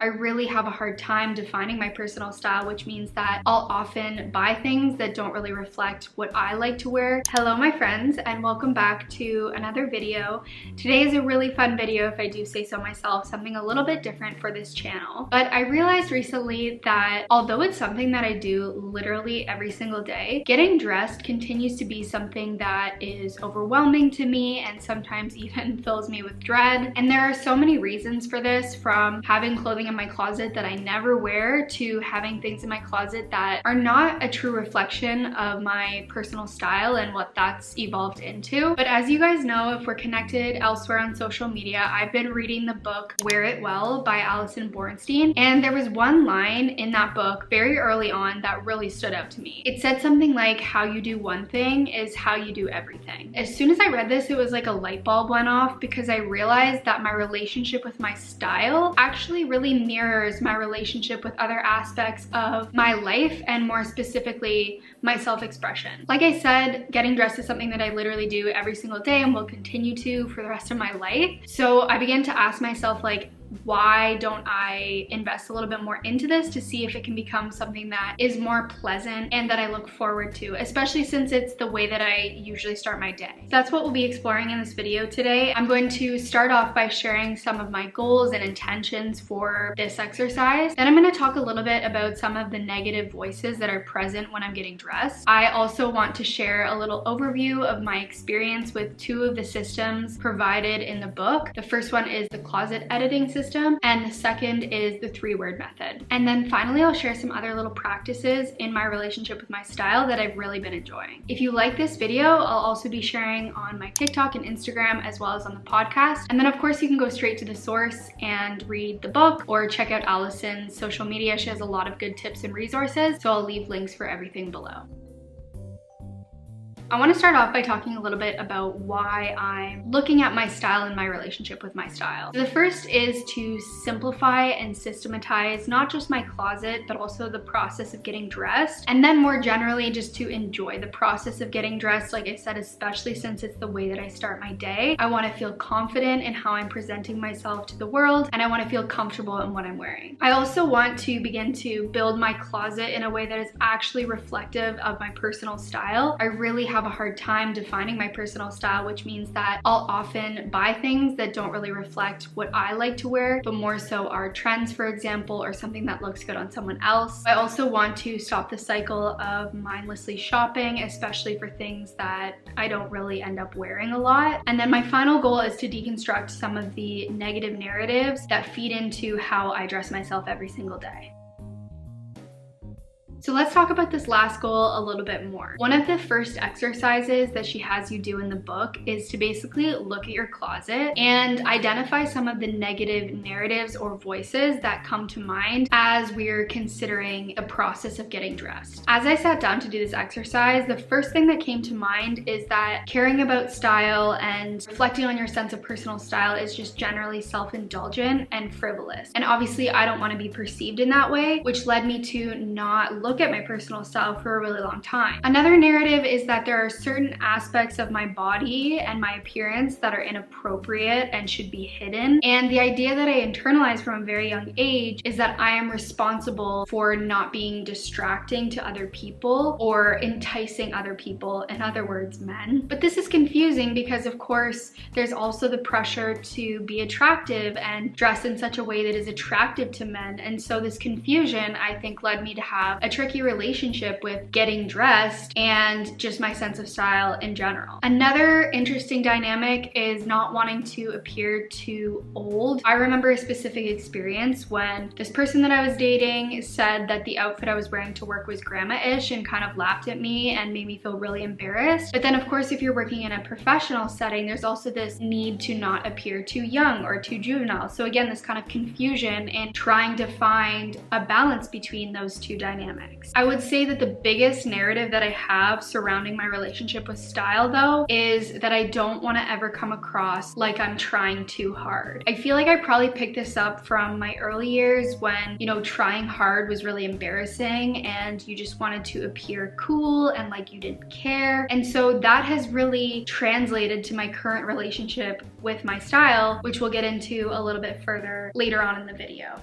I really have a hard time defining my personal style, which means that I'll often buy things that don't really reflect what I like to wear. Hello my friends, and welcome back to another video. Today is a really fun video, if I do say so myself, something a little bit different for this channel. But I realized recently that although it's something that I do literally every single day, getting dressed continues to be something that is overwhelming to me and sometimes even fills me with dread. And there are so many reasons for this, from having clothing in my closet that I never wear to having things in my closet that are not a true reflection of my personal style and what that's evolved into. But as you guys know, if we're connected elsewhere on social media, I've been reading the book Wear It Well by Alison Bornstein, and there was one line in that book very early on that really stood out to me. It said something like, how you do one thing is how you do everything. As soon as I read this, it was like a light bulb went off, because I realized that my relationship with my style actually really mirrors my relationship with other aspects of my life, and more specifically my self-expression. Like I said, getting dressed is something that I literally do every single day and will continue to for the rest of my life. So I began to ask myself, like, why don't I invest a little bit more into this to see if it can become something that is more pleasant and that I look forward to, especially since it's the way that I usually start my day. So that's what we'll be exploring in this video today. I'm going to start off by sharing some of my goals and intentions for this exercise. Then I'm going to talk a little bit about some of the negative voices that are present when I'm getting dressed. I also want to share a little overview of my experience with two of the systems provided in the book. The first one is the closet editing system, and the second is the 3-word method. And then finally, I'll share some other little practices in my relationship with my style that I've really been enjoying. If you like this video, I'll also be sharing on my TikTok and Instagram, as well as on the podcast. And then of course you can go straight to the source and read the book or check out Alison's social media. She has a lot of good tips and resources, so I'll leave links for everything below. I want to start off by talking a little bit about why I'm looking at my style and my relationship with my style. The first is to simplify and systematize not just my closet, but also the process of getting dressed. And then more generally, just to enjoy the process of getting dressed. Like I said, especially since it's the way that I start my day, I want to feel confident in how I'm presenting myself to the world, and I want to feel comfortable in what I'm wearing. I also want to begin to build my closet in a way that is actually reflective of my personal style. I really have a hard time defining my personal style, which means that I'll often buy things that don't really reflect what I like to wear, but more so are trends, for example, or something that looks good on someone else. I also want to stop the cycle of mindlessly shopping, especially for things that I don't really end up wearing a lot. And then my final goal is to deconstruct some of the negative narratives that feed into how I dress myself every single day. So let's talk about this last goal a little bit more. One of the first exercises that she has you do in the book is to basically look at your closet and identify some of the negative narratives or voices that come to mind as we're considering the process of getting dressed. As I sat down to do this exercise, the first thing that came to mind is that caring about style and reflecting on your sense of personal style is just generally self-indulgent and frivolous. And obviously I don't want to be perceived in that way, which led me to not look at my personal style for a really long time. Another narrative is that there are certain aspects of my body and my appearance that are inappropriate and should be hidden. And the idea that I internalized from a very young age is that I am responsible for not being distracting to other people or enticing other people, in other words, men. But this is confusing because of course there's also the pressure to be attractive and dress in such a way that is attractive to men. And so this confusion, I think, led me to have a tricky relationship with getting dressed and just my sense of style in general. Another interesting dynamic is not wanting to appear too old. I remember a specific experience when this person that I was dating said that the outfit I was wearing to work was grandma-ish and kind of laughed at me and made me feel really embarrassed. But then of course, if you're working in a professional setting, there's also this need to not appear too young or too juvenile. So again, this kind of confusion in trying to find a balance between those two dynamics. I would say that the biggest narrative that I have surrounding my relationship with style, though, is that I don't want to ever come across like I'm trying too hard. I feel like I probably picked this up from my early years when, you know, trying hard was really embarrassing and you just wanted to appear cool and like you didn't care. And so that has really translated to my current relationship with my style, which we'll get into a little bit further later on in the video.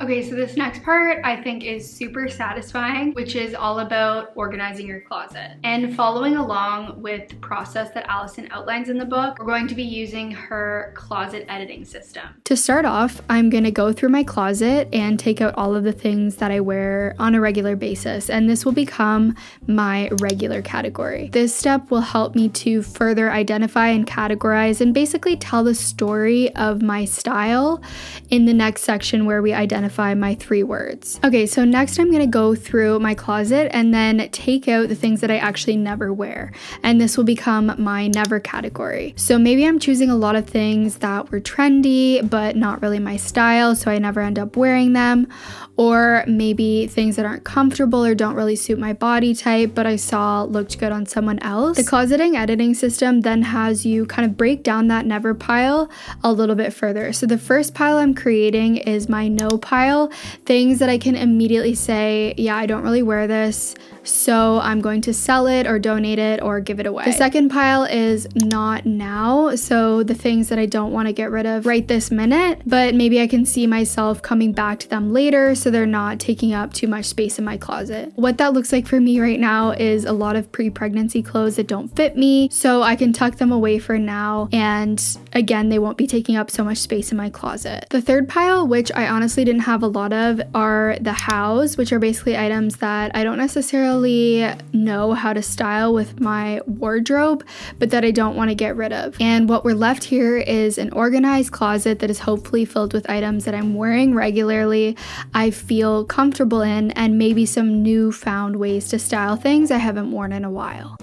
Okay, so this next part I think is super satisfying, which is all about organizing your closet. And following along with the process that Allison outlines in the book, we're going to be using her closet editing system. To start off, I'm gonna go through my closet and take out all of the things that I wear on a regular basis, and this will become my regular category. This step will help me to further identify and categorize and basically tell the story of my style in the next section where we identify my 3 words. Okay, so next I'm gonna go through my closet and then take out the things that I actually never wear. And this will become my never category. So maybe I'm choosing a lot of things that were trendy, but not really my style, so I never end up wearing them. Or maybe things that aren't comfortable or don't really suit my body type, but I saw looked good on someone else. The closeting editing system then has you kind of break down that never pile a little bit further. So the first pile I'm creating is my no pile, things that I can immediately say, yeah, I don't really wear this, so I'm going to sell it or donate it or give it away. The second pile is not now, so the things that I don't want to get rid of right this minute, but maybe I can see myself coming back to them later so they're not taking up too much space in my closet. What that looks like for me right now is a lot of pre-pregnancy clothes that don't fit me, so I can tuck them away for now, and again, they won't be taking up so much space in my closet. The third pile, which I honestly didn't have a lot of, are the hows, which are basically items that I don't necessarily know how to style with my wardrobe, but that I don't want to get rid of. And what we're left here is an organized closet that is hopefully filled with items that I'm wearing regularly, I feel comfortable in, and maybe some newfound ways to style things I haven't worn in a while.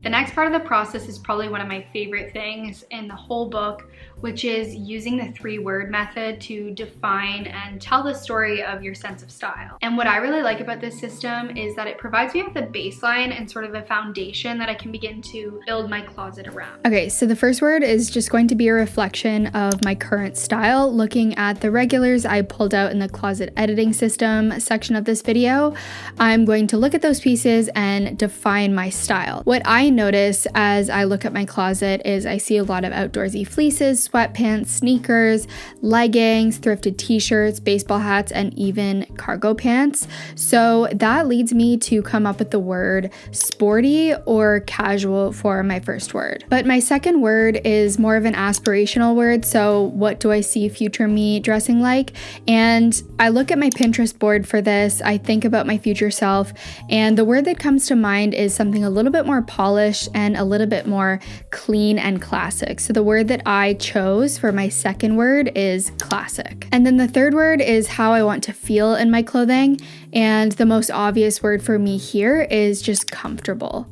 The next part of the process is probably one of my favorite things in the whole book, which is using the 3-word method to define and tell the story of your sense of style. And what I really like about this system is that it provides me with a baseline and sort of a foundation that I can begin to build my closet around. Okay, so the first word is just going to be a reflection of my current style. Looking at the regulars I pulled out in the closet editing system section of this video, I'm going to look at those pieces and define my style. What I notice as I look at my closet is I see a lot of outdoorsy fleeces, sweatpants, sneakers, leggings, thrifted t-shirts, baseball hats, and even cargo pants. So that leads me to come up with the word sporty or casual for my first word. But my second word is more of an aspirational word. So what do I see future me dressing like? And I look at my Pinterest board for this. I think about my future self, and the word that comes to mind is something a little bit more polished and a little bit more clean and classic. So the word that I chose for my second word is classic. And then the third word is how I want to feel in my clothing. And the most obvious word for me here is just comfortable.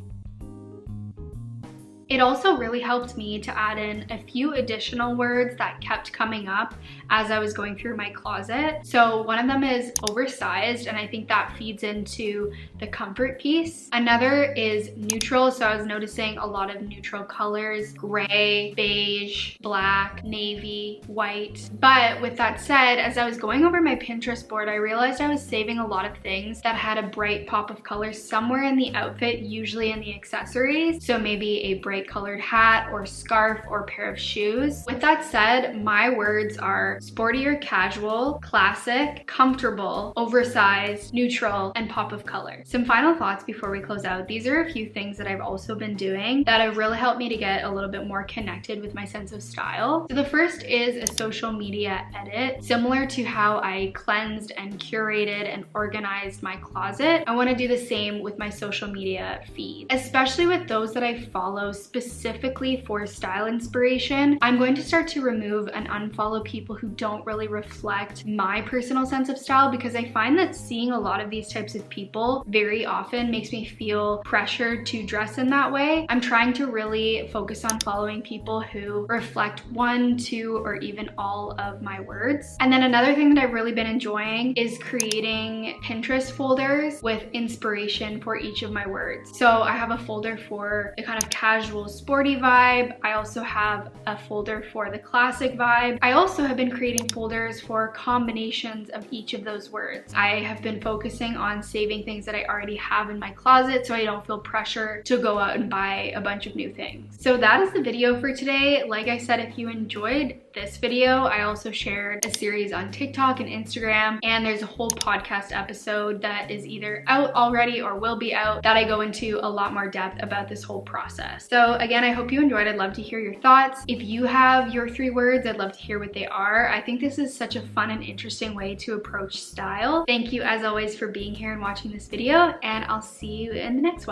It also really helped me to add in a few additional words that kept coming up as I was going through my closet. So one of them is oversized, and I think that feeds into the comfort piece. Another is neutral, so I was noticing a lot of neutral colors: gray, beige, black, navy, white. But with that said, as I was going over my Pinterest board, I realized I was saving a lot of things that had a bright pop of color somewhere in the outfit, usually in the accessories. So maybe a bright colored hat or scarf or pair of shoes. With that said, my words are sporty or casual, classic, comfortable, oversized, neutral, and pop of color. Some final thoughts before we close out. These are a few things that I've also been doing that have really helped me to get a little bit more connected with my sense of style. So the first is a social media edit. Similar to how I cleansed and curated and organized my closet, I want to do the same with my social media feed, especially with those that I follow specifically for style inspiration. I'm going to start to remove and unfollow people who don't really reflect my personal sense of style, because I find that seeing a lot of these types of people very often makes me feel pressured to dress in that way. I'm trying to really focus on following people who reflect 1, 2, or even all of my words. And then another thing that I've really been enjoying is creating Pinterest folders with inspiration for each of my words. So I have a folder for the kind of casual casual sporty vibe. I also have a folder for the classic vibe. I also have been creating folders for combinations of each of those words. I have been focusing on saving things that I already have in my closet so I don't feel pressure to go out and buy a bunch of new things. So that is the video for today. Like I said, if you enjoyed this video, I also shared a series on TikTok and Instagram, and there's a whole podcast episode that is either out already or will be out that I go into a lot more depth about this whole process. So again, I hope you enjoyed. I'd love to hear your thoughts. If you have your 3 words, I'd love to hear what they are. I think this is such a fun and interesting way to approach style. Thank you as always for being here and watching this video, and I'll see you in the next one.